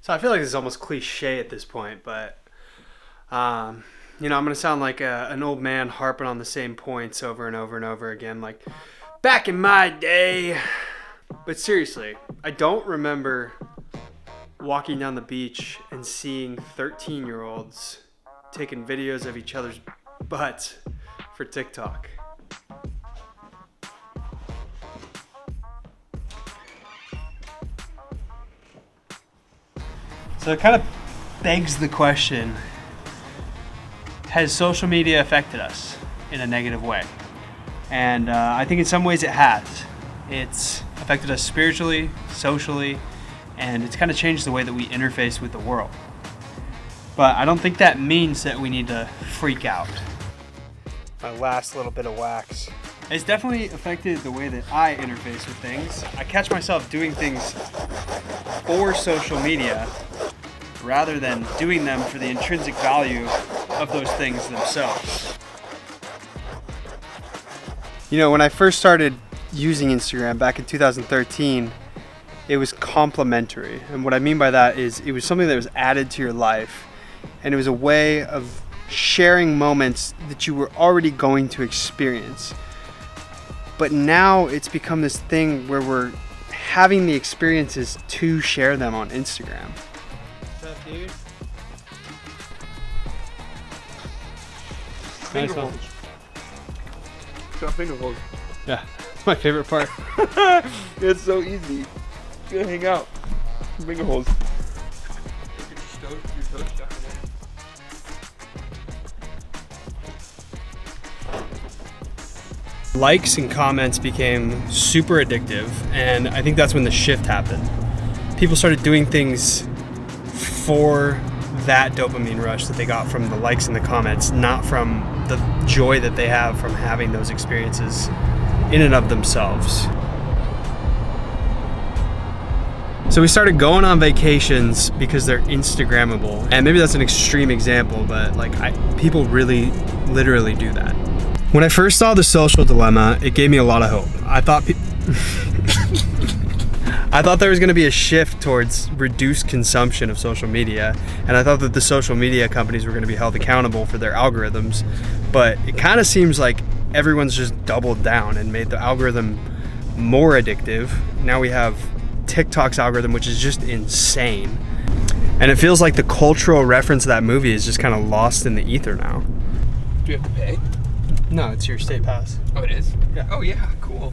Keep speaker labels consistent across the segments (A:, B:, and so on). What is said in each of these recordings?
A: So I feel like this is almost cliche at this point, but you know, I'm gonna sound like an old man harping on the same points over and over and over again, like back in my day. But seriously, I don't remember walking down the beach and seeing 13-year-olds taking videos of each other's butts for TikTok. So it kind of begs the question, has social media affected us in a negative way? And I think in some ways it has. It's affected us spiritually, socially, and it's kind of changed the way that we interface with the world. But I don't think that means that we need to freak out. My last little bit of wax. It's definitely affected the way that I interface with things. I catch myself doing things for social media rather than doing them for the intrinsic value of those things themselves. You know, when I first started using Instagram back in 2013, it was complimentary. And what I mean by that is it was something that was added to your life, and it was a way of sharing moments that you were already going to experience. But now it's become this thing where we're having the experiences to share them on Instagram. What's up, dude?
B: Finger holes. Got finger holes.
A: Yeah, it's my favorite part.
B: It's so easy. It's gonna hang out. Finger holes.
A: Likes and comments became super addictive, and I think that's when the shift happened. People started doing things for that dopamine rush that they got from the likes and the comments, not from the joy that they have from having those experiences in and of themselves. So we started going on vacations because they're Instagrammable, and maybe that's an extreme example, but like people really literally do that. When I first saw The Social Dilemma, it gave me a lot of hope. I thought there was going to be a shift towards reduced consumption of social media, and I thought that the social media companies were going to be held accountable for their algorithms, but it kind of seems like everyone's just doubled down and made the algorithm more addictive. Now we have TikTok's algorithm, which is just insane, and it feels like the cultural reference of that movie is just kind of lost in the ether now.
B: Do you have to pay?
A: No, it's your state pass.
B: Oh, it is?
A: Yeah.
B: Oh, yeah, cool.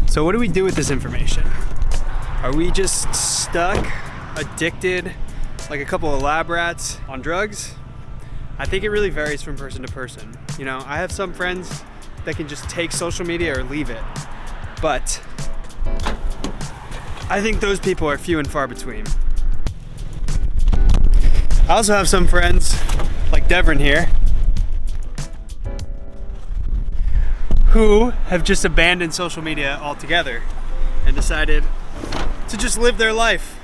A: So what do we do with this information? Are we just stuck, addicted, like a couple of lab rats on drugs? I think it really varies from person to person. You know, I have some friends that can just take social media or leave it, but I think those people are few and far between. I also have some friends, like Devon here, who have just abandoned social media altogether and decided to just live their life,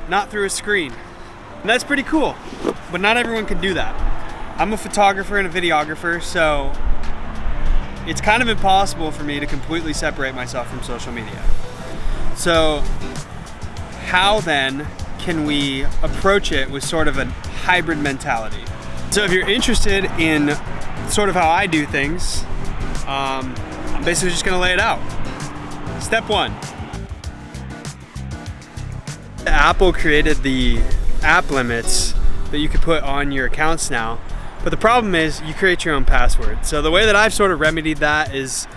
A: not through a screen. And that's pretty cool, but not everyone can do that. I'm a photographer and a videographer, so it's kind of impossible for me to completely separate myself from social media. So how then can we approach it with sort of a hybrid mentality? So if you're interested in sort of how I do things, I'm basically just gonna lay it out. Step one. Apple created the app limits that you could put on your accounts now, but the problem is you create your own password. So the way that I've sort of remedied that is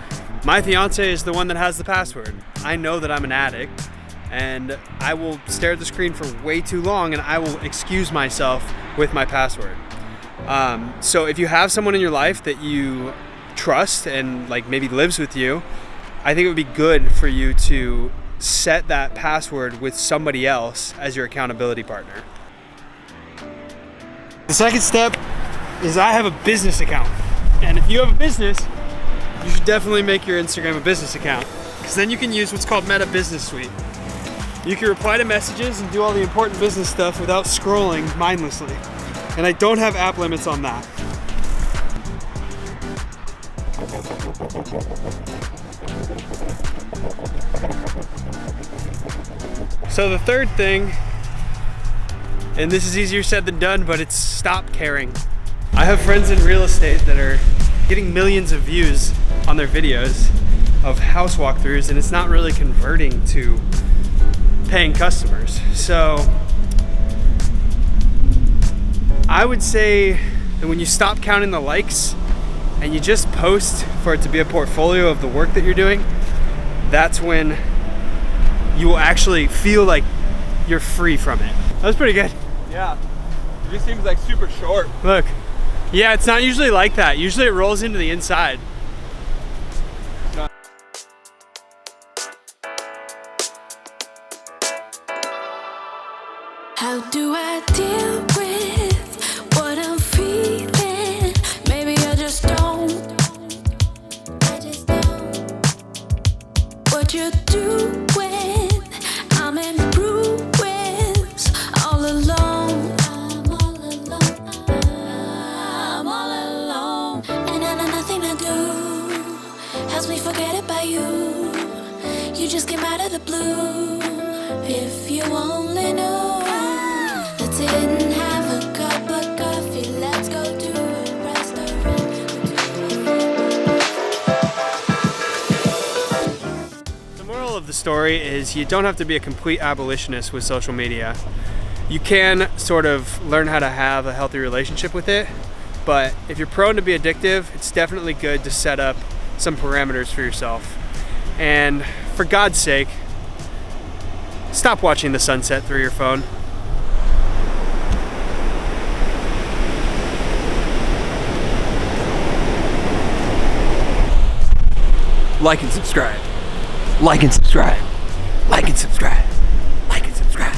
A: my fiance is the one that has the password. I know that I'm an addict, and I will stare at the screen for way too long, and I will excuse myself with my password. So if you have someone in your life that you trust and like maybe lives with you, I think it would be good for you to set that password with somebody else as your accountability partner. The second step is I have a business account, and if you have a business, you should definitely make your Instagram a business account, because then you can use what's called Meta Business Suite. You can reply to messages and do all the important business stuff without scrolling mindlessly. And I don't have app limits on that. So the third thing, and this is easier said than done, but it's stop caring. I have friends in real estate that are getting millions of views on their videos of house walkthroughs, and it's not really converting to paying customers. So I would say that when you stop counting the likes and you just post for it to be a portfolio of the work that you're doing, that's when you will actually feel like you're free from it. That was pretty good.
B: Yeah. It just seems like super short.
A: Look. Yeah, it's not usually like that. Usually it rolls into the inside.
C: How do I deal with what I'm feeling? Maybe I just don't. What you do when I'm in ruins, all alone. I'm all alone. I'm all alone. And I know nothing to do helps me forget about you. You just came out of the blue. If you only knew. Let's sit and have a cup of coffee. Let's go to a restaurant.
A: The moral of the story is you don't have to be a complete abolitionist with social media. You can sort of learn how to have a healthy relationship with it, but if you're prone to be addictive, it's definitely good to set up some parameters for yourself. And for God's sake, stop watching the sunset through your phone.
B: Like and subscribe. Like and subscribe. Like and subscribe. Like and subscribe.